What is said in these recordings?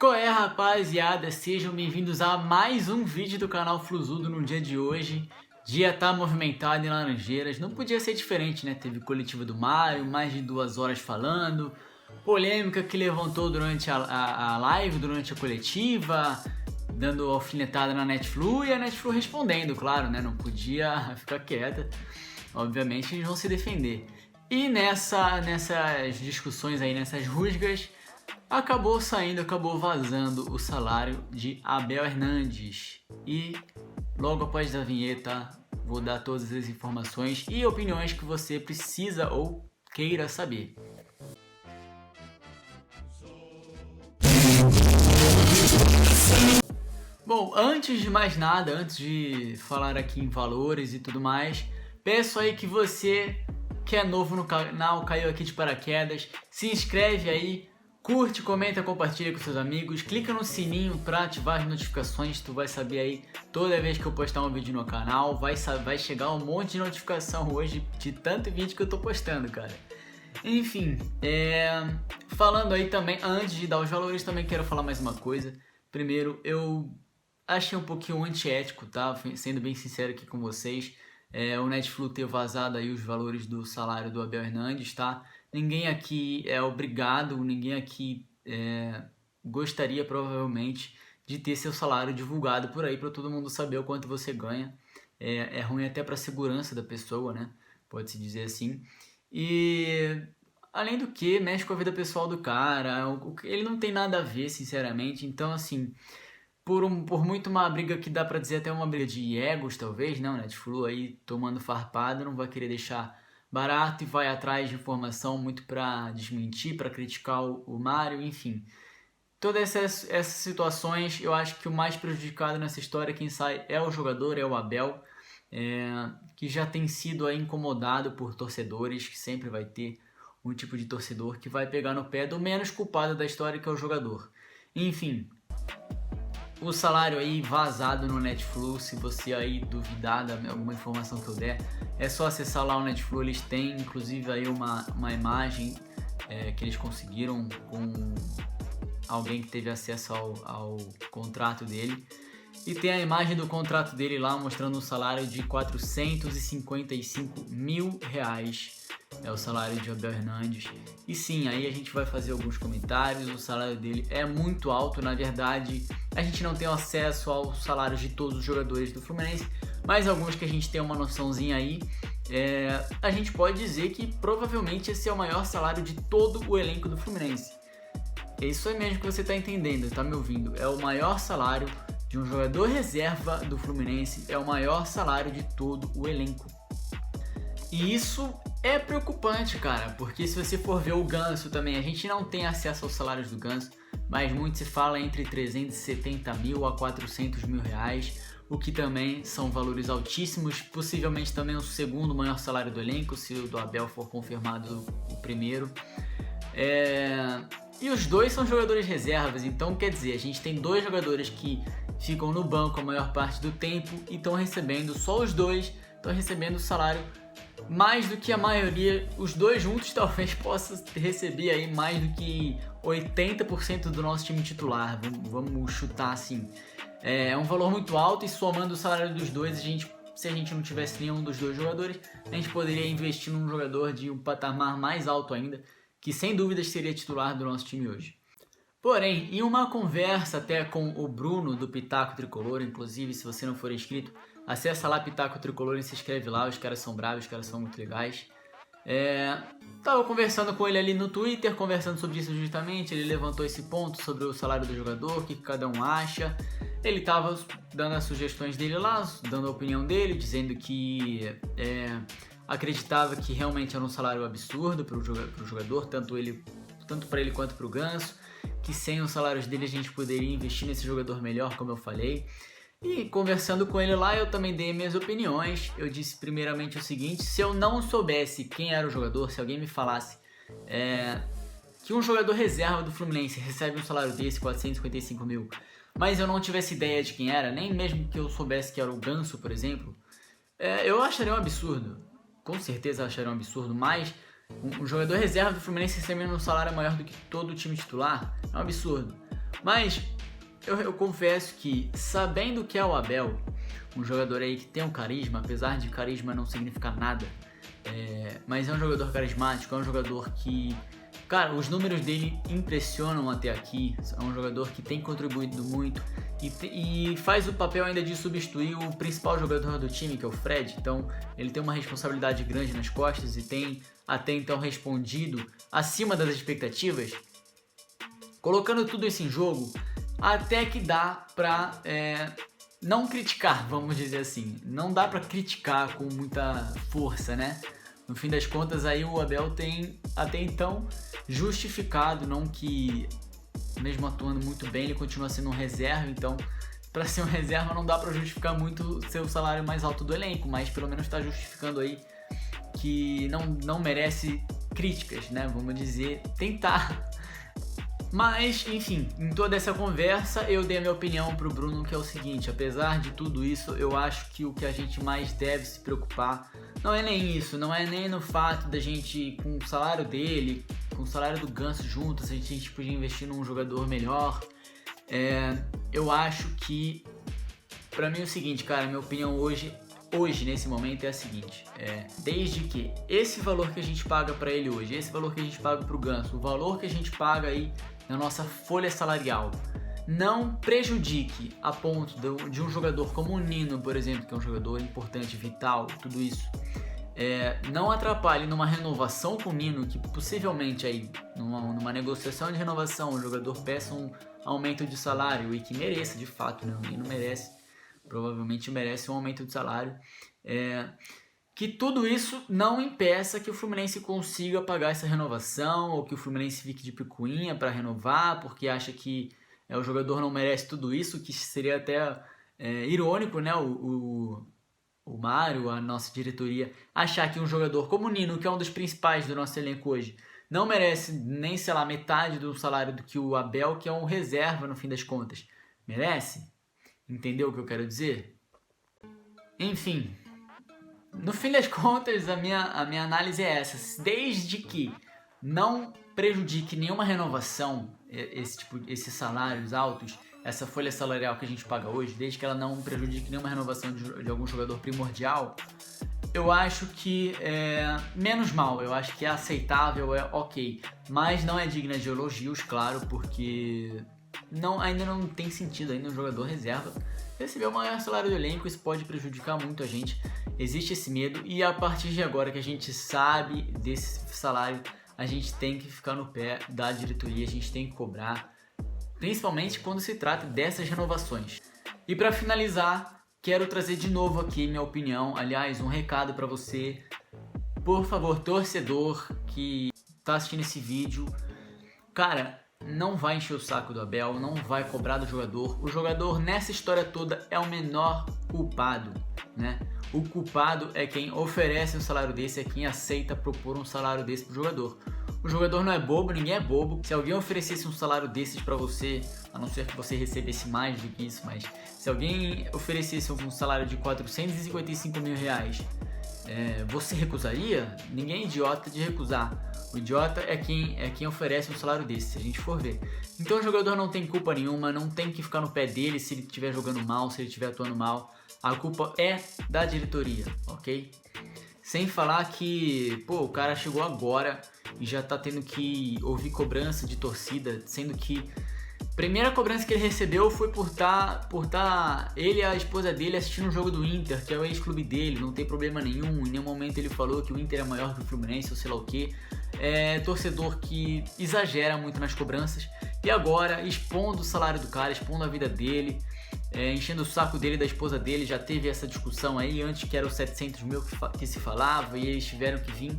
Qual é, rapaziada? Sejam bem-vindos a mais um vídeo do canal Fluzudo no dia de hoje. Dia tá movimentado em Laranjeiras, não podia ser diferente, né? Teve coletivo do Mario, mais de 2 horas falando, polêmica que levantou durante a live, durante a coletiva, dando alfinetada na Netflix e a Netflix respondendo, claro, né? Não podia ficar quieta, obviamente eles vão se defender. E nessas discussões aí, nessas rusgas, acabou vazando o salário de Abel Hernandes. E logo após a vinheta, vou dar todas as informações e opiniões que você precisa ou queira saber. Bom, antes de mais nada, antes de falar aqui em valores e tudo mais, peço aí que você que é novo no canal, caiu aqui de paraquedas, se inscreve aí, curte, comenta, compartilha com seus amigos, clica no sininho para ativar as notificações, tu vai saber aí toda vez que eu postar um vídeo no canal, vai chegar um monte de notificação hoje de tanto vídeo que eu tô postando, cara. Enfim, falando aí também, antes de dar os valores, também quero falar mais uma coisa. Primeiro, eu achei um pouquinho antiético, tá? Sendo bem sincero aqui com vocês, o Netflix ter vazado aí os valores do salário do Abel Hernandes, tá? Ninguém aqui é obrigado, ninguém aqui gostaria provavelmente de ter seu salário divulgado por aí para todo mundo saber o quanto você ganha. É ruim até para a segurança da pessoa, né? Pode-se dizer assim. E além do que, mexe com a vida pessoal do cara, ele não tem nada a ver, sinceramente. Então, assim, por muito uma briga que dá pra dizer até uma briga de egos, talvez, não, né? Netflix aí tomando farpada, não vai querer deixar barato e vai atrás de informação muito pra desmentir, pra criticar o Mario, enfim. Todas essas situações, eu acho que o mais prejudicado nessa história, quem sai é o jogador, é o Abel, que já tem sido aí incomodado por torcedores, que sempre vai ter um tipo de torcedor que vai pegar no pé do menos culpado da história, que é o jogador. Enfim, o salário aí vazado no Netflix, se você aí duvidar de alguma informação que eu der, é só acessar lá o Netflix, eles têm inclusive aí uma imagem que eles conseguiram com alguém que teve acesso ao contrato dele. E tem a imagem do contrato dele lá mostrando um salário de 455 mil reais. É o salário de Abel Hernandes. E sim, aí a gente vai fazer alguns comentários. O salário dele é muito alto. Na verdade, a gente não tem acesso aos salários de todos os jogadores do Fluminense, mas alguns que a gente tem uma noçãozinha aí. A gente pode dizer que provavelmente esse é o maior salário de todo o elenco do Fluminense. É isso aí mesmo que você está entendendo, está me ouvindo. É o maior salário de um jogador reserva do Fluminense, é o maior salário de todo o elenco. E isso é preocupante, cara, porque se você for ver o Ganso também, a gente não tem acesso aos salários do Ganso, mas muito se fala entre 370 mil a 400 mil reais, o que também são valores altíssimos, possivelmente também o segundo maior salário do elenco, se o do Abel for confirmado o primeiro. E os dois são jogadores reservas, então quer dizer, a gente tem dois jogadores que ficam no banco a maior parte do tempo e estão recebendo, só os dois estão recebendo salário mais do que a maioria, os dois juntos talvez possa receber aí mais do que 80% do nosso time titular, vamos chutar assim. É um valor muito alto e somando o salário dos dois, se a gente não tivesse nenhum dos dois jogadores, a gente poderia investir num jogador de um patamar mais alto ainda, que sem dúvidas seria titular do nosso time hoje. Porém, em uma conversa até com o Bruno do Pitaco Tricolor, inclusive se você não for inscrito, acessa lá Pitaco Tricolor e se inscreve lá, os caras são bravos, os caras são muito legais. Tava conversando com ele ali no Twitter, conversando sobre isso justamente, ele levantou esse ponto sobre o salário do jogador, o que cada um acha. Ele tava dando as sugestões dele lá, dando a opinião dele, dizendo que acreditava que realmente era um salário absurdo para o jogador, tanto para ele quanto para o Ganso, que sem os salários dele a gente poderia investir nesse jogador melhor, como eu falei. E conversando com ele lá, eu também dei minhas opiniões. Eu disse primeiramente o seguinte: se eu não soubesse quem era o jogador, se alguém me falasse que um jogador reserva do Fluminense recebe um salário desse, 455 mil, mas eu não tivesse ideia de quem era, nem mesmo que eu soubesse que era o Ganso, por exemplo, eu acharia um absurdo. Com certeza acharia um absurdo, mas um jogador reserva do Fluminense recebendo um salário maior do que todo o time titular é um absurdo. Mas eu confesso que, sabendo que é o Abel, um jogador aí que tem um carisma, apesar de carisma não significar nada, mas é um jogador carismático, é um jogador que, cara, os números dele impressionam até aqui, é um jogador que tem contribuído muito e faz o papel ainda de substituir o principal jogador do time, que é o Fred. Então ele tem uma responsabilidade grande nas costas e tem até então respondido acima das expectativas. Colocando tudo isso em jogo, até que dá pra não criticar, vamos dizer assim. Não dá pra criticar com muita força, né? No fim das contas, aí o Abel tem até então justificado, não que mesmo atuando muito bem, ele continua sendo um reserva, então para ser um reserva não dá para justificar muito ser o salário mais alto do elenco, mas pelo menos está justificando aí que não merece críticas, né? Vamos dizer, tentar. Mas, enfim, em toda essa conversa eu dei a minha opinião pro Bruno, que é o seguinte: apesar de tudo isso, eu acho que o que a gente mais deve se preocupar não é nem isso, não é nem no fato da gente, com o salário dele, com o salário do Ganso juntos, a gente podia investir num jogador melhor. Eu acho que, pra mim é o seguinte, cara, minha opinião hoje nesse momento é a seguinte: desde que esse valor que a gente paga pra ele hoje, esse valor que a gente paga pro Ganso, o valor que a gente paga aí na nossa folha salarial, não prejudique a ponto de um jogador como o Nino, por exemplo, que é um jogador importante, vital, tudo isso, não atrapalhe numa renovação com o Nino, que possivelmente aí, numa negociação de renovação, o jogador peça um aumento de salário e que mereça de fato, né? O Nino merece, provavelmente merece um aumento de salário, que tudo isso não impeça que o Fluminense consiga pagar essa renovação, ou que o Fluminense fique de picuinha para renovar, porque acha que o jogador não merece tudo isso, que seria até irônico, né? O Mário, a nossa diretoria, achar que um jogador como o Nino, que é um dos principais do nosso elenco hoje, não merece nem, sei lá, metade do salário do que o Abel, que é um reserva no fim das contas. Merece? Entendeu o que eu quero dizer? Enfim, no fim das contas, a minha análise é essa: desde que não prejudique nenhuma renovação, esses salários altos, essa folha salarial que a gente paga hoje, desde que ela não prejudique nenhuma renovação de algum jogador primordial, eu acho que é menos mal, eu acho que é aceitável, é ok, mas não é digna de elogios, claro, porque ainda não tem sentido ainda um jogador reserva receber o maior salário do elenco. Isso pode prejudicar muito a gente, existe esse medo, e a partir de agora que a gente sabe desse salário, a gente tem que ficar no pé da diretoria, a gente tem que cobrar, principalmente quando se trata dessas renovações. E para finalizar, quero trazer de novo aqui minha opinião, aliás, um recado para você, por favor, torcedor que tá assistindo esse vídeo, cara, não vai encher o saco do Abel, não vai cobrar do jogador. O jogador nessa história toda é o menor culpado, né? O culpado é quem oferece um salário desse, é quem aceita propor um salário desse pro jogador. O jogador não é bobo, ninguém é bobo. Se alguém oferecesse um salário desses pra você, a não ser que você recebesse mais do que isso, mas se alguém oferecesse um salário de 455 mil reais, você recusaria? Ninguém é idiota de recusar. O idiota é quem oferece um salário desse, se a gente for ver. Então o jogador não tem culpa nenhuma, não tem que ficar no pé dele se ele estiver jogando mal, se ele estiver atuando mal. A culpa é da diretoria, ok? Sem falar que, o cara chegou agora e já tá tendo que ouvir cobrança de torcida, sendo que a primeira cobrança que ele recebeu foi por tá ele e a esposa dele assistindo um jogo do Inter, que é o ex-clube dele, não tem problema nenhum. Em nenhum momento ele falou que o Inter é maior que o Fluminense ou sei lá o que. É torcedor que exagera muito nas cobranças, e agora expondo o salário do cara, expondo a vida dele, enchendo o saco dele e da esposa dele. Já teve essa discussão aí antes, que era os 700 mil que se falava, e eles tiveram que vir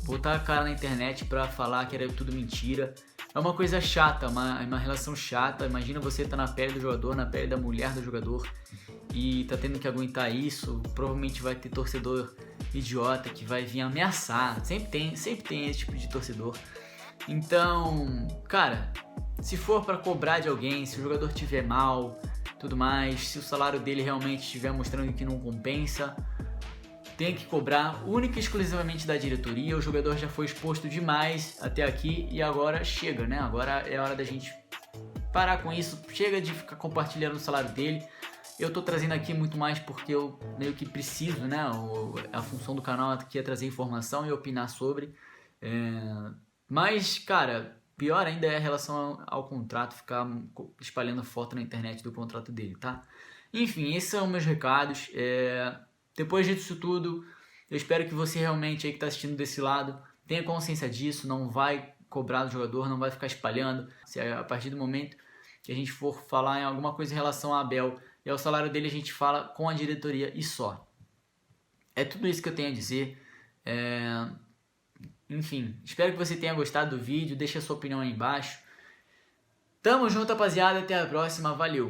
botar a cara na internet pra falar que era tudo mentira. É uma coisa chata, uma relação chata. Imagina você tá na pele do jogador, na pele da mulher do jogador, e tá tendo que aguentar isso. Provavelmente vai ter torcedor idiota que vai vir ameaçar. Sempre tem esse tipo de torcedor. Então, cara, se for pra cobrar de alguém, se o jogador tiver mal, tudo mais, se o salário dele realmente estiver mostrando que não compensa, tem que cobrar única e exclusivamente da diretoria. O jogador já foi exposto demais até aqui e agora chega, né? Agora é hora da gente parar com isso, chega de ficar compartilhando o salário dele. Eu tô trazendo aqui muito mais porque eu meio que preciso, né? A função do canal aqui é trazer informação e opinar sobre. Mas, cara, pior ainda é a relação ao contrato, ficar espalhando foto na internet do contrato dele, tá? Enfim, esses são meus recados. Depois disso tudo, eu espero que você realmente aí que tá assistindo desse lado tenha consciência disso, não vai cobrar do jogador, não vai ficar espalhando. Se a partir do momento que a gente for falar em alguma coisa em relação a Abel e ao salário dele, a gente fala com a diretoria e só. É tudo isso que eu tenho a dizer. Enfim, espero que você tenha gostado do vídeo, deixa a sua opinião aí embaixo. Tamo junto, rapaziada, até a próxima, valeu!